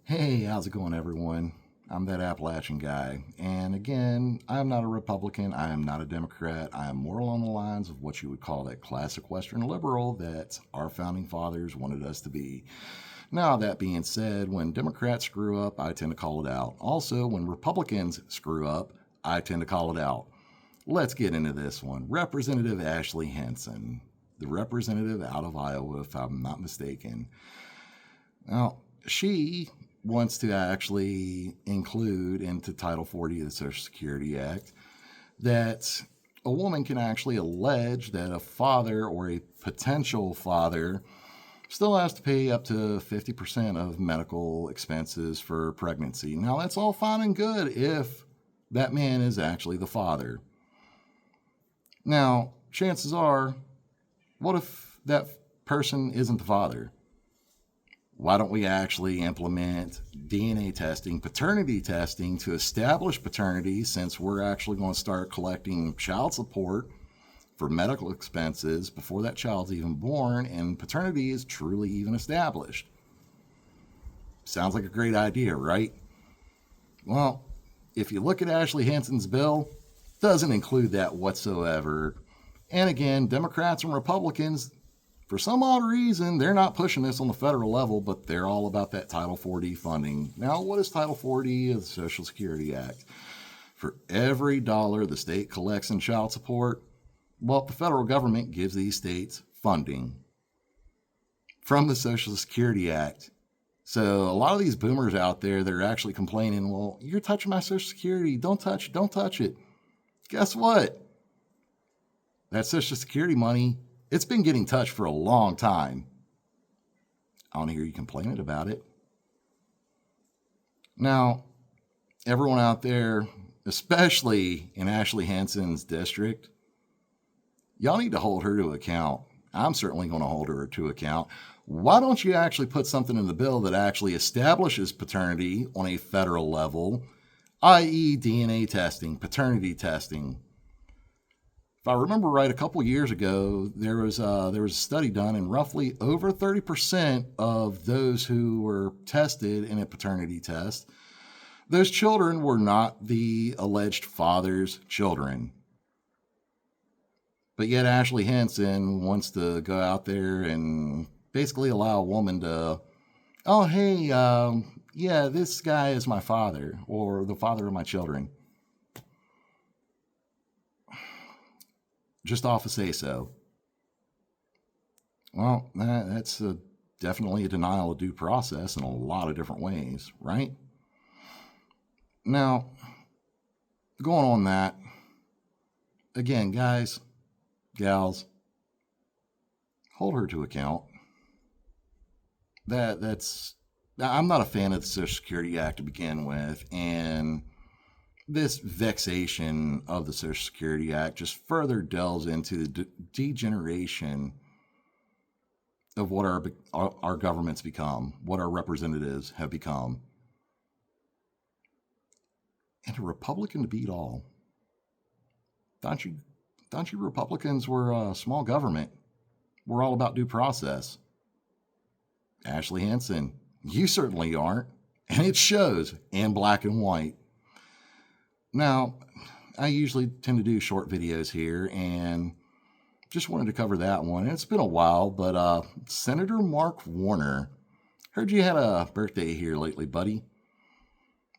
Hey, how's it going, everyone? I'm that Appalachian guy. And again, I'm not a Republican. I am not a Democrat. I am more along the lines of what you would call that classic Western liberal that our founding fathers wanted us to be. Now, that being said, when Democrats screw up, I tend to call it out. Also, when Republicans screw up, I tend to call it out. Let's get into this one. Representative Ashley Hinson, the representative out of Iowa, if I'm not mistaken. Now, she wants to actually include into Title 40 of the Social Security Act that a woman can actually allege that a father or a potential father still has to pay up to 50% of medical expenses for pregnancy. Now, that's all fine and good if that man is actually the father. Now, chances are, what if that person isn't the father? Why don't we actually implement DNA testing, paternity testing to establish paternity, since we're actually going to start collecting child support for medical expenses before that child's even born and paternity is truly even established? Sounds like a great idea, right? Well, if you look at Ashley Hinson's bill, it doesn't include that whatsoever. And again, Democrats and Republicans, for some odd reason, they're not pushing this on the federal level, but they're all about that Title 40 funding. Now, what is Title 40 of the Social Security Act? For every dollar the state collects in child support, well, the federal government gives these states funding from the Social Security Act. So a lot of these boomers out there, they're actually complaining, well, you're touching my Social Security. Don't touch it. Guess what? That Social Security money, it's been getting touched for a long time. I don't hear you complaining about it. Now, everyone out there, especially in Ashley Hinson's district, y'all need to hold her to account. I'm certainly going to hold her to account. Why don't you actually put something in the bill that actually establishes paternity on a federal level, i.e. DNA testing, paternity testing? If I remember right, a couple years ago, there was a study done, and roughly over 30% of those who were tested in a paternity test, those children were not the alleged father's children. But yet Ashley Hinson wants to go out there and basically allow a woman to, oh, hey, yeah, this guy is my father or the father of my children. Just off a say-so. Well, that's definitely a denial of due process in a lot of different ways, right? Now, going on that, again, guys, gals, hold her to account. I'm not a fan of the Social Security Act to begin with, and this vexation of the Social Security Act just further delves into the degeneration of what our government's become, what our representatives have become. And a Republican to beat all. Don't you Republicans were small government? We're all about due process. Ashley Hinson, you certainly aren't, and it shows in black and white. Now, I usually tend to do short videos here, and just wanted to cover that one. It's been a while, but Senator Mark Warner, heard you had a birthday here lately, buddy.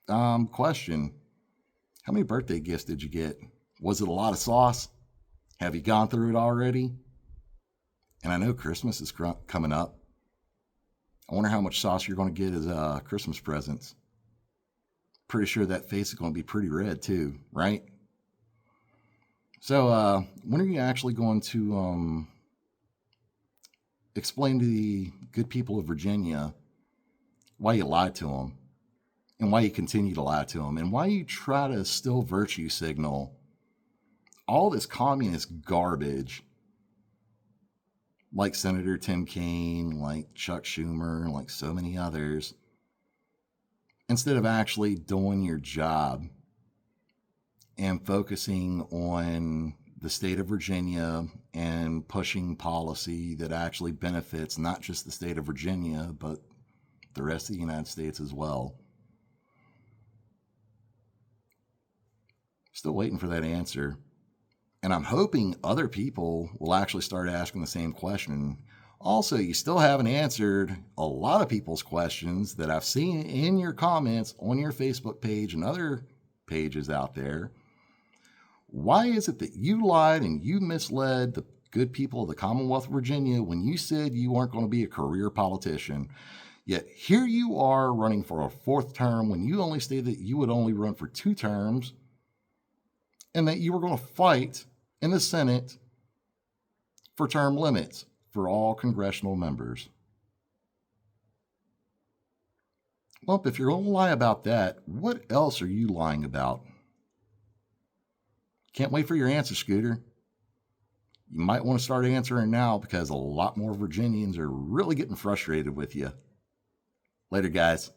Question, how many birthday gifts did you get? Was it a lot of sauce? Have you gone through it already? And I know Christmas is coming up. I wonder how much sauce you're going to get as Christmas presents. Pretty sure that face is going to be pretty red too, right? So when are you actually going to explain to the good people of Virginia why you lied to them and why you continue to lie to them and why you try to still virtue signal all this communist garbage, like Senator Tim Kaine, like Chuck Schumer, like so many others, instead of actually doing your job and focusing on the state of Virginia and pushing policy that actually benefits not just the state of Virginia, but the rest of the United States as well. Still waiting for that answer. And I'm hoping other people will actually start asking the same question. Also, you still haven't answered a lot of people's questions that I've seen in your comments on your Facebook page and other pages out there. Why is it that you lied and you misled the good people of the Commonwealth of Virginia when you said you weren't going to be a career politician? Yet here you are running for a 4th term when you only stated that you would only run for 2 terms and that you were going to fight in the Senate for term limits for all congressional members. Well, if you're going to lie about that, what else are you lying about? Can't wait for your answer, Scooter. You might want to start answering now because a lot more Virginians are really getting frustrated with you. Later, guys.